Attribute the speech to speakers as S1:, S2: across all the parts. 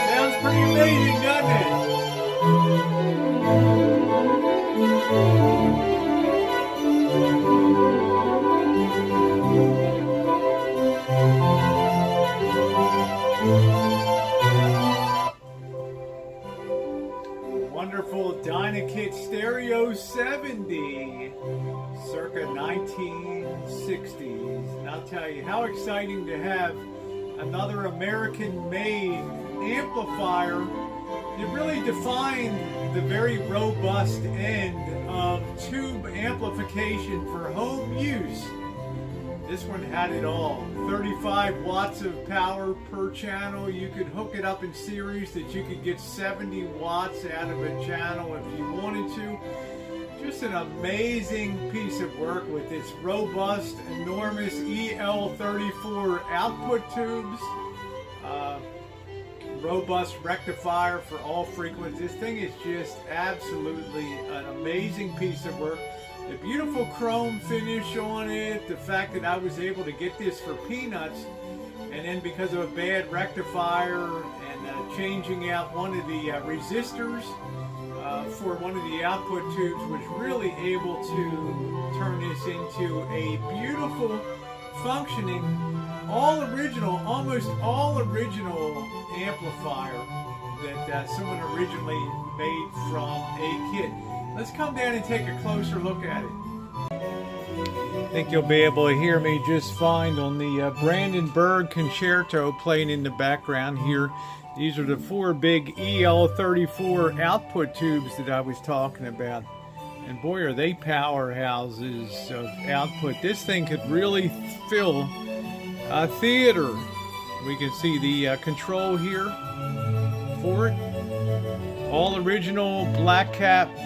S1: Sounds pretty amazing, doesn't it? Wonderful Dynakit Stereo 70, circa 1960s. And I'll tell you, how exciting to have another American-made amplifier that really defined the very robust end of tube amplification for home use. This one had it all. 35 watts of power per channel. You could hook it up in series that you could get 70 watts out of a channel if you wanted to. Just an amazing piece of work with its robust, enormous EL34 output tubes. Robust rectifier for all frequencies. This thing is just absolutely an amazing piece of work. The beautiful chrome finish on it, the fact that I was able to get this for peanuts, and then because of a bad rectifier and changing out one of the resistors for one of the output tubes, was really able to turn this into a beautiful, functioning, all original, almost all original amplifier that someone originally made from a kit. Let's come down and take a closer look at it. I think you'll be able to hear me just fine on the Brandenburg Concerto playing in the background here. These are the 4 big EL34 output tubes that I was talking about. And boy, are they powerhouses of output. This thing could really fill a theater. We can see the control here for it. All original black caps.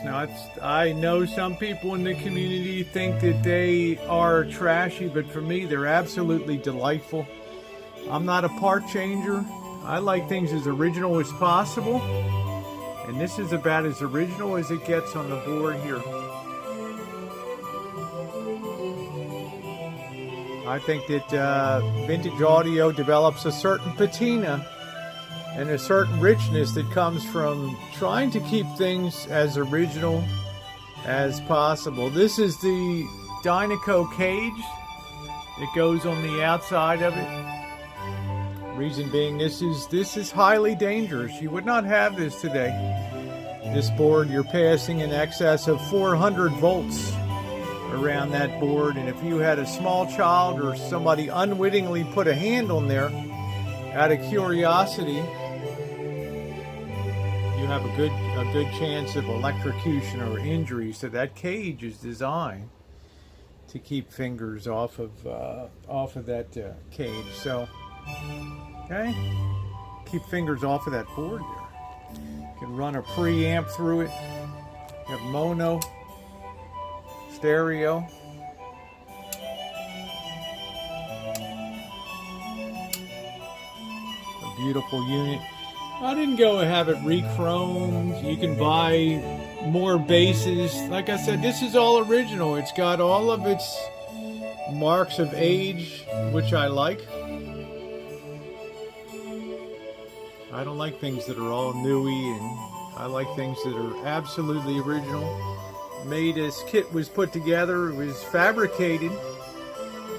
S1: Now, I know some people in the community think that they are trashy, but for me, they're absolutely delightful. I'm not a part changer. I like things as original as possible, and this is about as original as it gets on the board here. I think that vintage audio develops a certain patina and a certain richness that comes from trying to keep things as original as possible. This is the Dynaco cage that goes on the outside of it. Reason being, this is highly dangerous. You would not have this today. This board, you're passing in excess of 400 volts around that board, and if you had a small child or somebody unwittingly put a hand on there out of curiosity, you have a good chance of electrocution or injury. So that cage is designed to keep fingers off of that cage. So, okay, keep fingers off of that board there. You can run a preamp through it. You have mono, stereo. A beautiful unit. I didn't go and have it re-chromed. You can buy more bases. Like I said, this is all original. It's got all of its marks of age, which I like. I don't like things that are all newy, and I like things that are absolutely original. Made as kit was put together, it was fabricated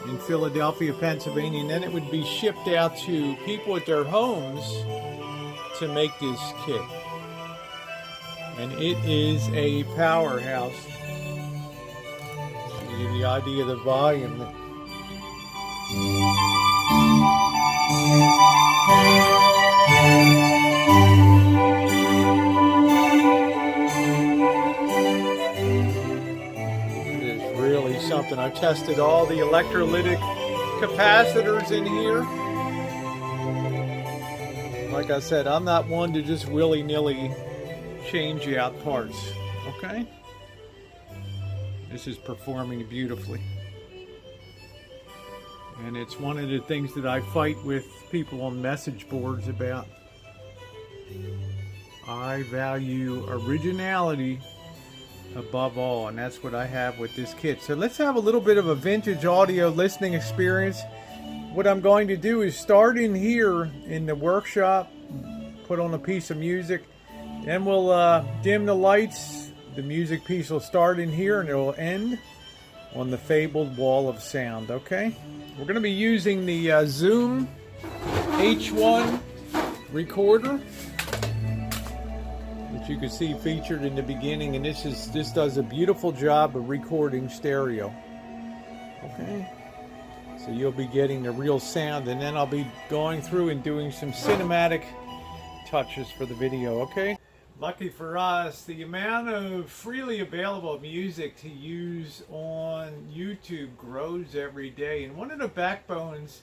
S1: in Philadelphia, Pennsylvania, and then it would be shipped out to people at their homes to make this kit. And it is a powerhouse. To give you the idea of the volume. It is really something. I tested all the electrolytic capacitors in here. Like I said, I'm not one to just willy-nilly change out parts, okay? This is performing beautifully. And it's one of the things that I fight with people on message boards about. I value originality above all, and that's what I have with this kit. So let's have a little bit of a vintage audio listening experience. what I'm going to do is start in here in the workshop, put on a piece of music, then we'll dim the lights. The music piece will start in here and it will end on the fabled wall of sound, okay? We're going to be using the Zoom H1 recorder, which you can see featured in the beginning, and this does a beautiful job of recording stereo. Okay, so you'll be getting the real sound, and then I'll be going through and doing some cinematic touches for the video. Okay, lucky for us, the amount of freely available music to use on YouTube grows every day, and one of the backbones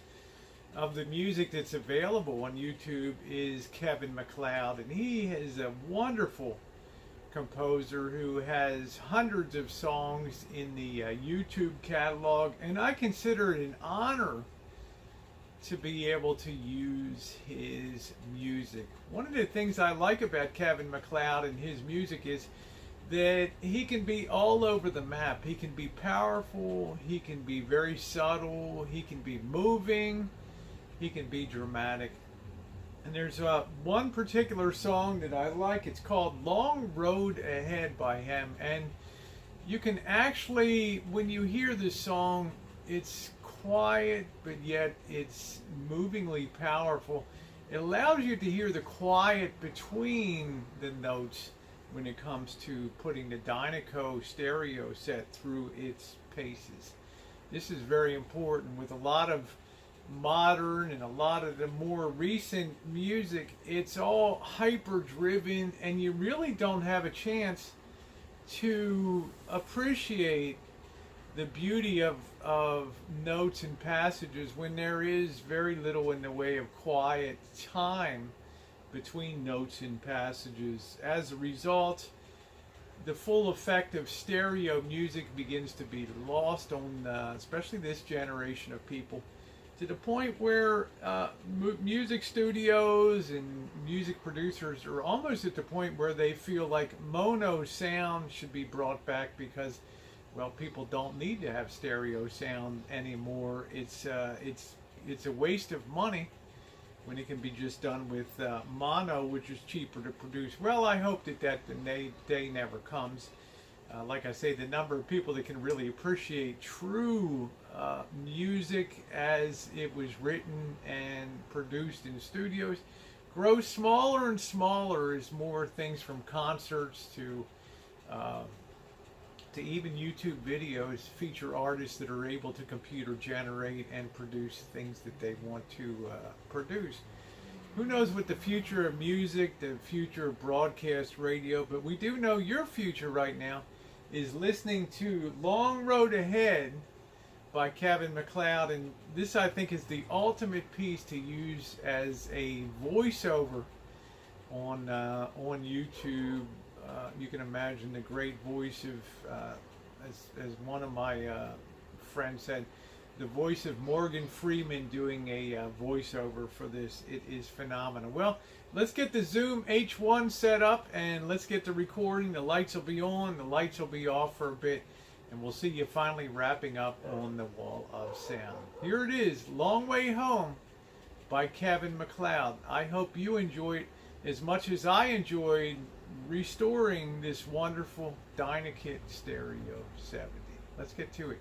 S1: of the music that's available on YouTube is Kevin MacLeod, and he is a wonderful composer who has hundreds of songs in the YouTube catalog, and I consider it an honor to be able to use his music. One of the things I like about Kevin MacLeod and his music is that he can be all over the map. He can be powerful, he can be very subtle, he can be moving, he can be dramatic. And there's one particular song that I like. It's called Long Road Ahead by him. And you can actually, when you hear this song, it's quiet, but yet it's movingly powerful. It allows you to hear the quiet between the notes when it comes to putting the Dynaco Stereo set through its paces. This is very important. With a lot of modern and a lot of the more recent music, it's all hyper driven, and you really don't have a chance to appreciate the beauty of notes and passages when there is very little in the way of quiet time between notes and passages. As a result, the full effect of stereo music begins to be lost on especially this generation of people, to the point where music studios and music producers are almost at the point where they feel like mono sound should be brought back because, well, people don't need to have stereo sound anymore. It's a waste of money when it can be just done with mono, which is cheaper to produce. Well, I hope that day never comes. Like I say, the number of people that can really appreciate true music as it was written and produced in studios grows smaller and smaller as more things from concerts to even YouTube videos feature artists that are able to computer generate and produce things that they want to produce. Who knows what the future of music, the future of broadcast radio, but we do know your future right now is listening to Long Road Ahead by Kevin MacLeod, and this, I think, is the ultimate piece to use as a voiceover on YouTube. You can imagine the great voice of, as one of my friends said, the voice of Morgan Freeman doing a voiceover for this. It is phenomenal. Well, let's get the Zoom H1 set up and let's get the recording. The lights will be on, the lights will be off for a bit, and we'll see you finally wrapping up on the wall of sound. Here it is, Long Way Home by Kevin MacLeod. I hope you enjoy it as much as I enjoyed restoring this wonderful Dynakit Stereo 70. Let's get to it.